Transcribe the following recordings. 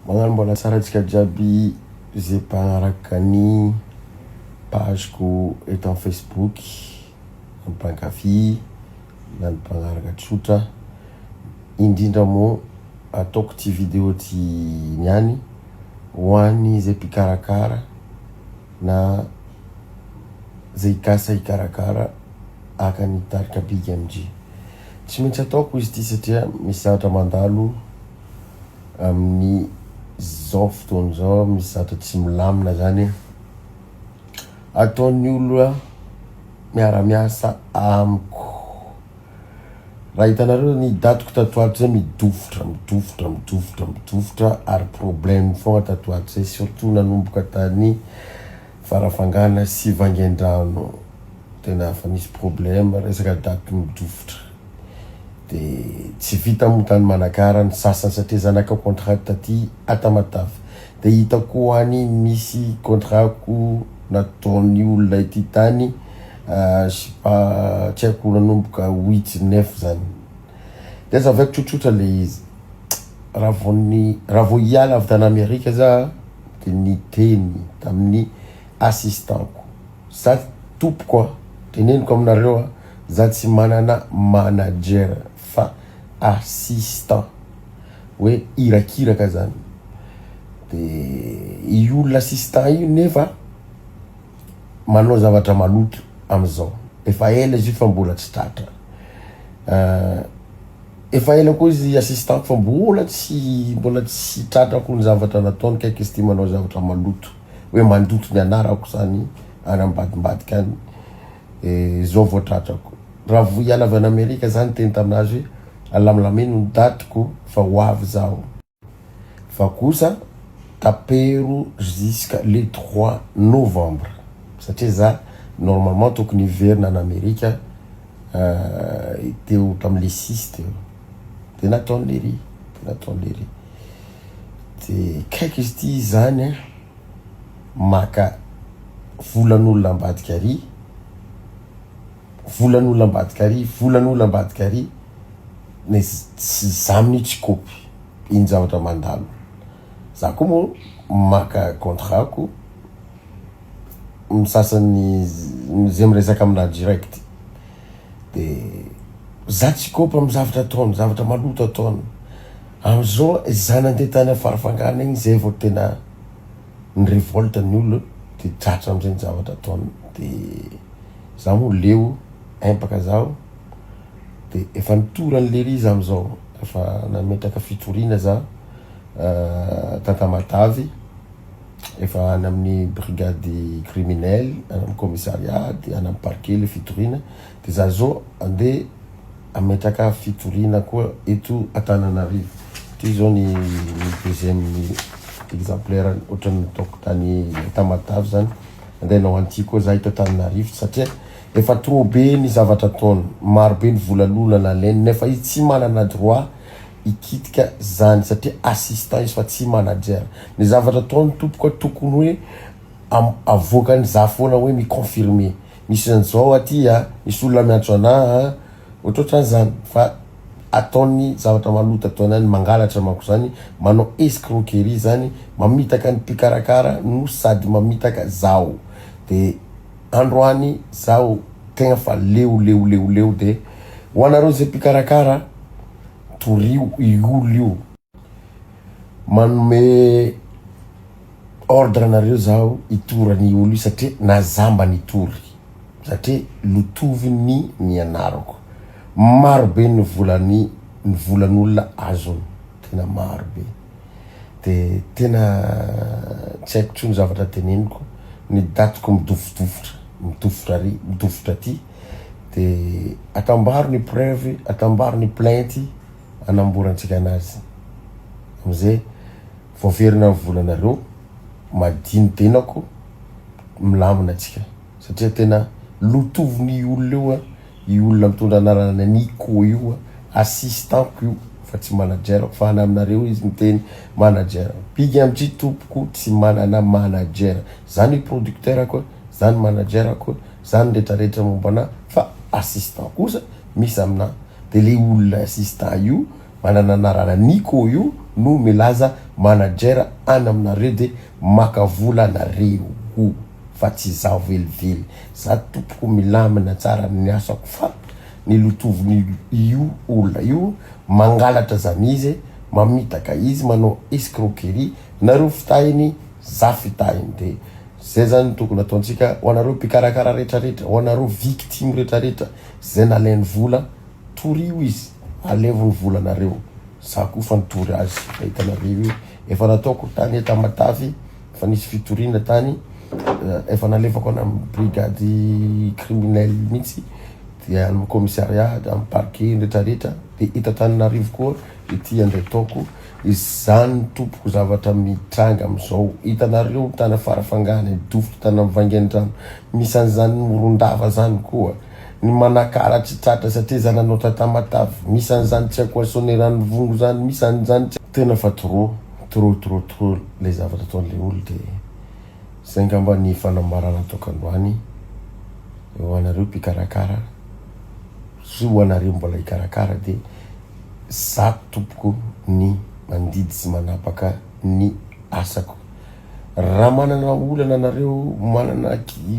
Magnano mbola tsara antsika jiaby zay mpagnaraka ny pageko eto amin'ny Facebook, ny mpankafy na ny mpagnaraka tsotra. Indrindra moa ataoko ty vidéo ty niany ho an'ny zay mpikarakara na zay kasa hikarakara aka ny tarika Big MJ. Tsy maintsy ataoko izy ty satria misy zavatra mandalo amin'ny zao fotoana zao, misy zavatra tsy milamina zany ataon'ny olona miara-miasa amiko. Raha hitanareo ny datiko tatoato zay midofotra ary problème fogna tatoato zay, surtout nanomboka tany farafangana sy vangendrano, tena fa nisy problème resaka daty midofotra. De tsy vita moa tany Manakara ny sasany satria zanaka contrat taty Atamatavy. De hitako any misy contratko nataon'ny olona ity tany tsy haiko nanomboka 8-9 zany. De zavako tsotsotra le izy. Raha vao hiala avy tany Amerika za de niteny tamin'ny assistantko, za tompoko teneniko aminareo za tsy manana manager fa assistant, hoe irakiraka zany. De io l'assistant io nefa manao zavatra maloto amizao, efa ela izy fa mbola tsy tratra. Efa ela koa izy assistant fa mbola tsy tratra ko ny zavatra nataony, kaiky izy ty manao zavatra maloto, hoe mandoto ny anarako zany any ambadimbadika any. Zao vao tratrako. Raha vao hiala avy any Amerika zany teny taminazy hoe alamilameno ny datiko fa ho avy zaho. Fa kosa tapero jusqu'à le 3 novembre. Satria za normalement tokony hiverina any Amerika teo tamin'le 6 teo. De nataon'le ry. De kaiky izy ty zany maka volan'olona ambadika ry. Volan'olona ambadika ry. Ne tsy za minitsy kopy iny zavatra mandalo. Za koa moa maka contratko, misasany zay miresaka amina direct. De za tsy kopy amin'ny zavatra ataony, zavatra maloto ataony. Amizao za nandeha tany farafangana igny zay vao tena ny révolte ny olo de tratra amizay ny zavatra ataony. De za moa leo empaka zao. De efa nitora an'le ry za amizao, efa nametraka fitoriana za Tamatavy, efa any amin'ny brigade criminelle, any amin'ny commissariat, de any amin'ny parquet le fitoriana. De za zao andeha ametraka fitoriana koa eto Antananarivo. Ty zao ny deuxième exemplaire ohatrany nataoko tany Tamatavy zany, andeha nao anty koa za eto Antananarivo satria efa trop be ny zavatra ataony, maro be ny volalolana leny nefa izy tsy manana droit ikitika zany satria assistant izy fa tsy manager. Ny zavatra ataony tompoko tokony hoe avoakany za foana hoe mi-confirmer. Misy an'izao aty misy olona miantso anahy ohatrohatran'izany, fa ataony zavatra maloto ataony any, mangalatra manko zany, manao escroquerie zany, mamitaka ny mpikarakara no sady mamitaka zao. De androany zao tegna fa leo de ho anareo zay mpikarakara torio iolo io, manome ordre anareo zao itorany olo io satria nazamba ny tory, satria lotoviny ny anarako. Maro be ny volan'olona azony, tena maro be. De tena tsy haiko tsony zavatra teneniko, ny datiko midofotra ty. De atambaro ny preuve, atambaro ny plainte, anamborantsika anazy. Amizay voaverina volanareo, madiny tenako, milamina atsika. Satria tena lotoviny olona io, i olona mitondra anarana Nico io, assistant io, fa tsy manager. Fa ana aminareo izy miteny manager. Big MJ tompoko tsy manana manager. Zany producteur koa, zany manager koa, zany retraretra mombana, fa assistant kosa misy amina. De le olona assistant io manana anarana Nico io no milaza manager any aminareo de maka vola anareo fa tsy zaho velively za tompoko milamina tsara ny asako fa ny lotoviny io olona io mangalatra zany izy mamitaka izy manao escroquerie nareo fitahiny za fitahiny de zay zany tokony ataontsika ho anareo mpikarakara rehetrarehetra ho anareo victime rehetrarehetra zay nalainy vola torio izy alevony vola nareo za koa fa nitory azy fahitanareo io efa nataoko tany Tamatavy fa nisy fitoriana tany efa nalefako ana brigady criminel mihitsy dia amin'ny commissariat amin'ny parquet rehetrarehetra de hita Tananarivo koa ity andray taoko izany tompoko zavatra mitranga amizao hitanareo tana farafangany dofotro tana mivangendrano misy an'izany morondava zany koa ny manakaratry tratra satria zany anao Tamatavy misy an'izany tsy haiko asonerany vongo zany misy an'izany tena fa trop le zavatra ataon'le olo de zay ngamba ny fanambarana ataoko androany eo anareo mpikarakara sy ho anareo mbola hikarakara de za tompoko ny mandidy sy manapaka ny asako raha manana olana anareo manana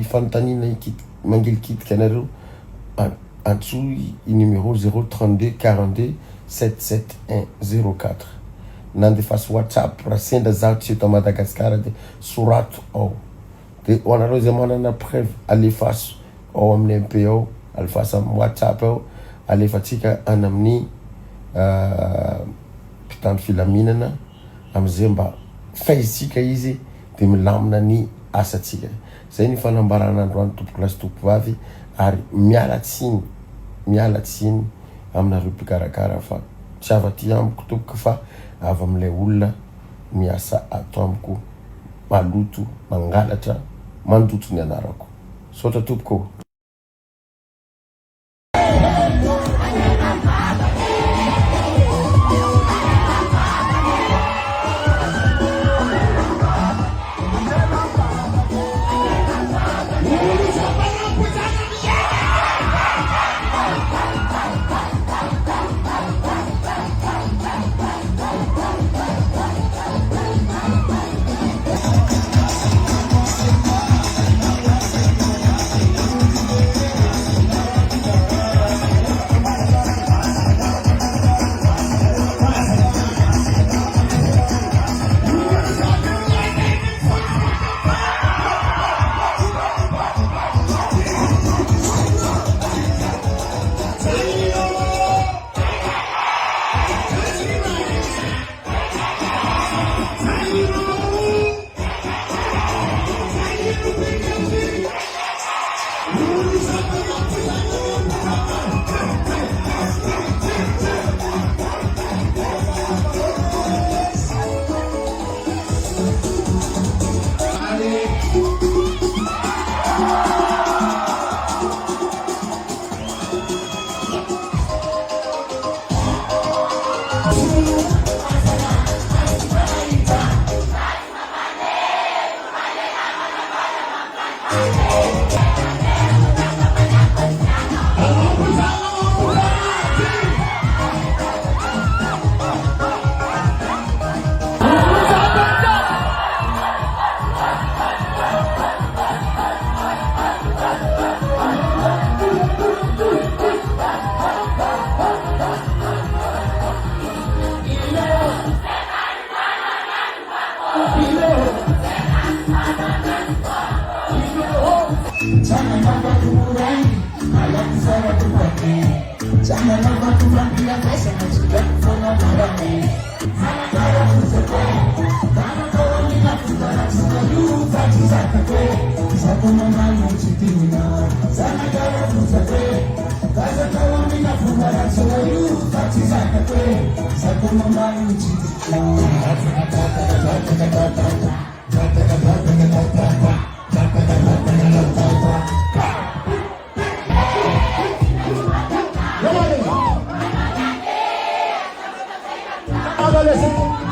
fanontaniana mangelikitika anareo antso i numéro 032 42 77104 nandefasy WhatsApp raha sendra zaho tsy eto Madagasikara de sorato ao de ho anareo zay manana preuve alefaso ao amin'ny MP ao alefasa amin'ny WhatsApp ao alefatsika any amin'ny mpitandro filaminana amizay mba faizitsika izy de milamina ny asatsika zay ny fanambarana androany tompoko lasy tompo vavy ary miala tsiny aminareo mpikarakara fa tsy avaty amiko tompoko fa avy amin'ilay olona miasa ato amiko maloto mangalatra mandoto ny anarako sotra tompoko Adolescente